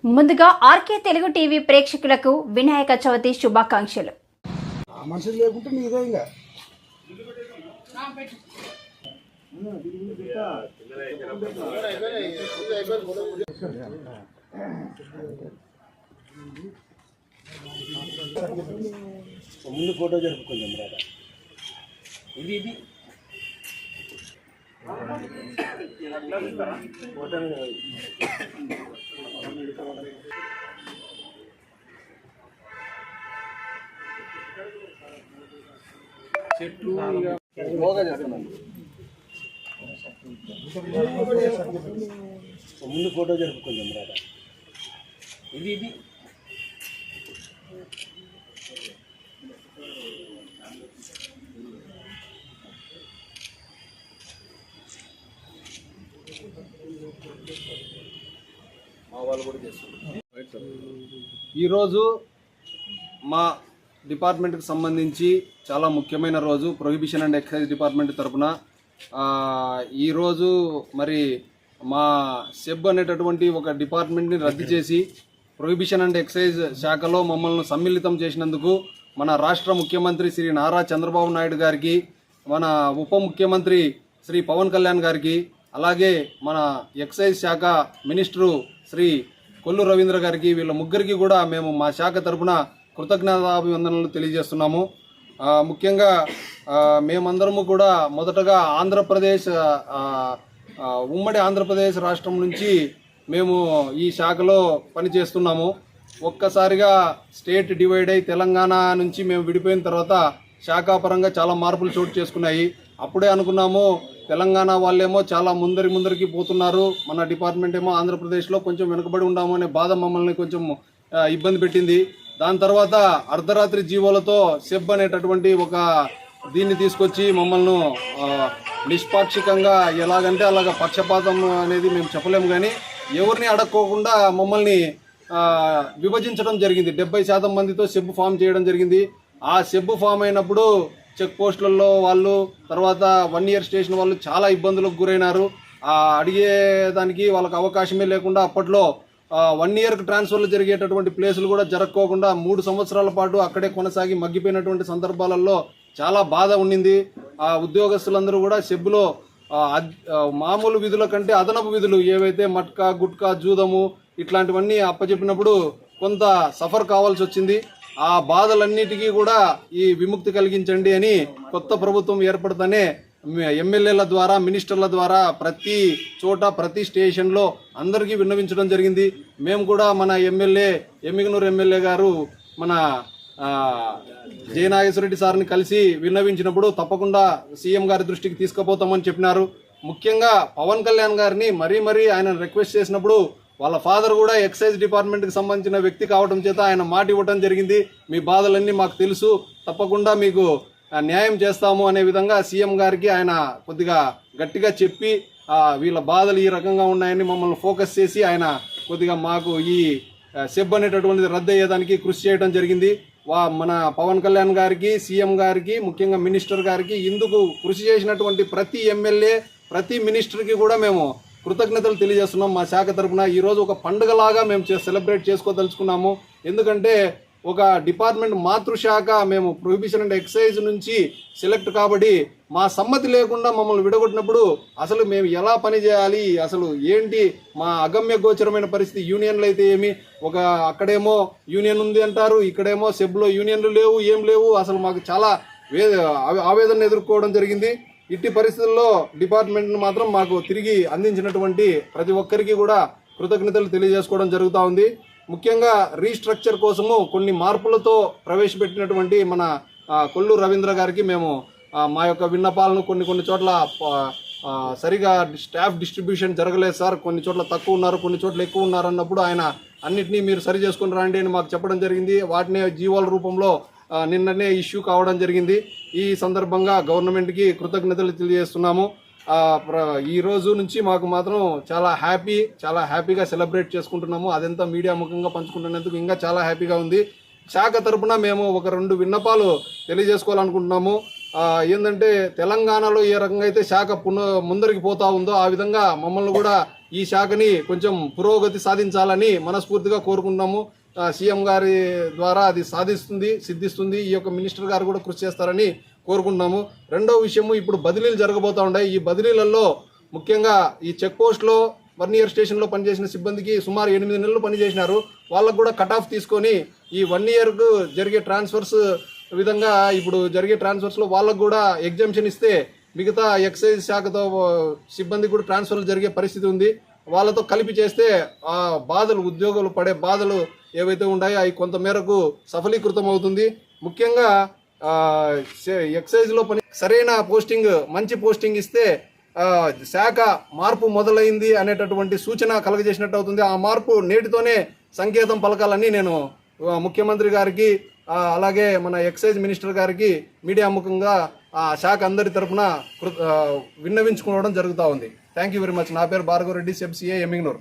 ముందుగా RK Telugu TV ప్రేక్షకులకు వినాయక చవితి శుభాకాంక్షలు. మనుషులు లేకుంటే నీదే ఇంకా ముందు ఫోటో జరుపుకుందాం రాదా ఇది ఇది చెట్లు ముందు ఫోటో జరుపుకుందాం రాదా ఇది ఇది ఈరోజు మా డిపార్ట్మెంట్కి సంబంధించి చాలా ముఖ్యమైన రోజు. ప్రొహిబిషన్ అండ్ ఎక్సైజ్ డిపార్ట్మెంట్ తరఫున ఈరోజు మరి మా సెబ్ అనేటటువంటి ఒక డిపార్ట్మెంట్ని రద్దు చేసి ప్రొహిబిషన్ అండ్ ఎక్సైజ్ శాఖలో మమ్మల్ని సమ్మిళితం చేసినందుకు మన రాష్ట్ర ముఖ్యమంత్రి శ్రీ నారా చంద్రబాబు నాయుడు గారికి, మన ఉప ముఖ్యమంత్రి శ్రీ పవన్ కళ్యాణ్ గారికి, అలాగే మన ఎక్సైజ్ శాఖ మినిస్టరు శ్రీ కొల్లు రవీంద్ర గారికి, వీళ్ళ ముగ్గురికి కూడా మేము మా శాఖ తరఫున కృతజ్ఞతాభివందనలు తెలియజేస్తున్నాము. ముఖ్యంగా మేమందరము కూడా మొదటగా ఉమ్మడి ఆంధ్రప్రదేశ్ రాష్ట్రం నుంచి మేము ఈ శాఖలో పనిచేస్తున్నాము. ఒక్కసారిగా స్టేట్ డివైడ్ అయి తెలంగాణ నుంచి మేము విడిపోయిన తర్వాత శాఖాపరంగా చాలా మార్పులు చోటు చేసుకున్నాయి. అప్పుడే అనుకున్నాము తెలంగాణ వాళ్ళేమో చాలా ముందరికి పోతున్నారు, మన డిపార్ట్మెంట్ ఏమో ఆంధ్రప్రదేశ్లో కొంచెం వెనుకబడి ఉన్నాము అనే బాధ మమ్మల్ని కొంచెం ఇబ్బంది పెట్టింది. దాని తర్వాత అర్ధరాత్రి జీవోలతో సెబ్ అనేటటువంటి ఒక దీన్ని తీసుకొచ్చి మమ్మల్ని నిష్పాక్షికంగా ఎలాగంటే అలాగ పక్షపాతం అనేది మేము చెప్పలేము, కానీ ఎవరిని అడక్కోకుండా మమ్మల్ని విభజించడం జరిగింది. 70% మందితో సెబ్ ఫామ్ చేయడం జరిగింది. ఆ సెబ్ ఫామ్ అయినప్పుడు చెక్ పోస్టులలో వాళ్ళు, తర్వాత 1 ఇయర్ స్టేషన్ వాళ్ళు చాలా ఇబ్బందులకు గురైనారు. అడిగేదానికి వాళ్ళకి అవకాశమే లేకుండా అప్పట్లో 1 ఇయర్కి ట్రాన్స్ఫర్లు జరిగేటటువంటి ప్లేసులు కూడా జరగకోకుండా 3 సంవత్సరాల పాటు అక్కడే కొనసాగి మగ్గిపోయినటువంటి సందర్భాలలో చాలా బాధ ఉండింది. ఆ ఉద్యోగస్తులందరూ కూడా సెబ్లో మామూలు విధుల కంటే అదనపు విధులు ఏవైతే మట్కా, గుట్కా, జూదము ఇట్లాంటివన్నీ అప్పచెప్పినప్పుడు కొంత సఫర్ కావాల్సి వచ్చింది. ఆ బాధలన్నిటికీ కూడా ఈ విముక్తి కలిగించండి అని కొత్త ప్రభుత్వం ఏర్పడతానే ఎమ్మెల్యేల ద్వారా, మినిస్టర్ల ద్వారా ప్రతి చోట, ప్రతి స్టేషన్లో అందరికీ విన్నవించడం జరిగింది. మేము కూడా మన ఎమ్మిగనూరు ఎమ్మెల్యే గారు మన జయనాగేశ్వరరెడ్డి సార్ని కలిసి విన్నవించినప్పుడు తప్పకుండా సీఎం గారి దృష్టికి తీసుకుపోతామని చెప్పినారు. ముఖ్యంగా పవన్ కళ్యాణ్ గారిని మరీ ఆయన రిక్వెస్ట్ చేసినప్పుడు వాళ్ళ ఫాదర్ కూడా ఎక్సైజ్ డిపార్ట్మెంట్కి సంబంధించిన వ్యక్తి కావడం చేత ఆయన మాట ఇవ్వడం జరిగింది. మీ బాధలన్నీ మాకు తెలుసు, తప్పకుండా మీకు న్యాయం చేస్తాము అనే విధంగా సీఎం గారికి ఆయన కొద్దిగా గట్టిగా చెప్పి వీళ్ళ బాధలు ఈ రకంగా ఉన్నాయని మమ్మల్ని ఫోకస్ చేసి ఆయన కొద్దిగా మాకు ఈ సెబ్ అనేటటువంటిది రద్దు అయ్యేదానికి కృషి చేయడం జరిగింది. మన పవన్ కళ్యాణ్ గారికి, సీఎం గారికి, ముఖ్యంగా మినిస్టర్ గారికి ఇందుకు కృషి చేసినటువంటి ప్రతి ఎమ్మెల్యే, ప్రతి మినిస్టర్కి కూడా మేము కృతజ్ఞతలు తెలియజేస్తున్నాం. మా శాఖ తరఫున ఈరోజు ఒక పండుగలాగా మేము సెలబ్రేట్ చేసుకోదలుచుకున్నాము. ఎందుకంటే ఒక డిపార్ట్మెంట్ మాతృశాఖ మేము ప్రొహిబిషన్ అండ్ ఎక్సైజ్ నుంచి సెలెక్ట్ కాబట్టి మా సమ్మతి లేకుండా మమ్మల్ని విడగొట్టినప్పుడు అసలు మేము ఎలా పని చేయాలి, అసలు ఏంటి మా అగమ్య గోచరమైన పరిస్థితి. యూనియన్లు అయితే ఏమి, అక్కడేమో యూనియన్ ఉంది అంటారు, ఇక్కడేమో సెబ్లో యూనియన్లు లేవు, ఏం లేవు. అసలు మాకు చాలా ఆవేదన ఎదుర్కోవడం జరిగింది. ఇట్టి పరిస్థితుల్లో డిపార్ట్మెంట్ను మాత్రం మాకు తిరిగి అందించినటువంటి ప్రతి ఒక్కరికి కూడా కృతజ్ఞతలు తెలియజేసుకోవడం జరుగుతూ ఉంది. ముఖ్యంగా రీస్ట్రక్చర్ కోసము కొన్ని మార్పులతో ప్రవేశపెట్టినటువంటి మన కొల్లు రవీంద్ర గారికి మేము మా యొక్క విన్నపాలను కొన్ని చోట్ల సరిగా స్టాఫ్ డిస్ట్రిబ్యూషన్ జరగలేదు సార్, కొన్ని చోట్ల తక్కువ ఉన్నారు, కొన్ని చోట్ల ఎక్కువ ఉన్నారు అన్నప్పుడు ఆయన అన్నిటినీ మీరు సరి చేసుకుని రండి అని మాకు చెప్పడం జరిగింది. వాటిని జీవోల రూపంలో నిన్ననే ఇష్యూ కావడం జరిగింది. ఈ సందర్భంగా గవర్నమెంట్కి కృతజ్ఞతలు తెలియజేస్తున్నాము. ఈ రోజు నుంచి మాకు మాత్రం చాలా హ్యాపీగా సెలబ్రేట్ చేసుకుంటున్నాము. అదంతా మీడియా ముఖంగా పంచుకుంటున్నందుకు ఇంకా చాలా హ్యాపీగా ఉంది. శాఖ తరపున మేము ఒక 2 విన్నపాలు తెలియజేసుకోవాలనుకుంటున్నాము. ఏంటంటే తెలంగాణలో ఏ రకంగా అయితే శాఖ ముందరికి పోతా ఉందో ఆ విధంగా మమ్మల్ని కూడా ఈ శాఖని కొంచెం పురోగతి సాధించాలని మనస్ఫూర్తిగా కోరుకుంటున్నాము. సీఎం గారి ద్వారా అది సిద్ధిస్తుంది. ఈ యొక్క మినిస్టర్ గారు కూడా కృషి చేస్తారని కోరుకుంటున్నాము. రెండో విషయము, ఇప్పుడు బదిలీలు జరగబోతా ఉన్నాయి. ఈ బదిలీలలో ముఖ్యంగా ఈ చెక్ పోస్ట్లో 1 ఇయర్ స్టేషన్లో పనిచేసిన సిబ్బందికి సుమారు 8 నెలలు పనిచేసినారు. వాళ్ళకు కూడా కట్ ఆఫ్ తీసుకొని ఈ 1 ఇయర్కు జరిగే ట్రాన్స్ఫర్స్ విధంగా ఇప్పుడు జరిగే ట్రాన్స్ఫర్స్లో వాళ్ళకు కూడా ఎగ్జామ్షన్ ఇస్తే మిగతా ఎక్సైజ్ శాఖతో సిబ్బంది కూడా ట్రాన్స్ఫర్లు జరిగే పరిస్థితి ఉంది. వాళ్ళతో కలిపి చేస్తే ఆ బాధలు, ఉద్యోగులు పడే బాధలు ఏవైతే ఉన్నాయో అవి కొంత మేరకు సఫలీకృతం అవుతుంది. ముఖ్యంగా ఎక్సైజ్లో సరైన పోస్టింగ్, మంచి పోస్టింగ్ ఇస్తే శాఖ మార్పు మొదలైంది అనేటటువంటి సూచన కలగజేసినట్టు అవుతుంది. ఆ మార్పు నేటితోనే సంకేతం పలకాలని నేను ముఖ్యమంత్రి గారికి, అలాగే మన ఎక్సైజ్ మినిస్టర్ గారికి మీడియా ముఖంగా ఆ శాఖ అందరి తరఫున విన్నవించుకోవడం జరుగుతూ ఉంది. Thank you very much. నా పేరు భార్గవ్ రెడ్డి, సెబ్ సిఏ, ఎమ్మిగ్నూర్.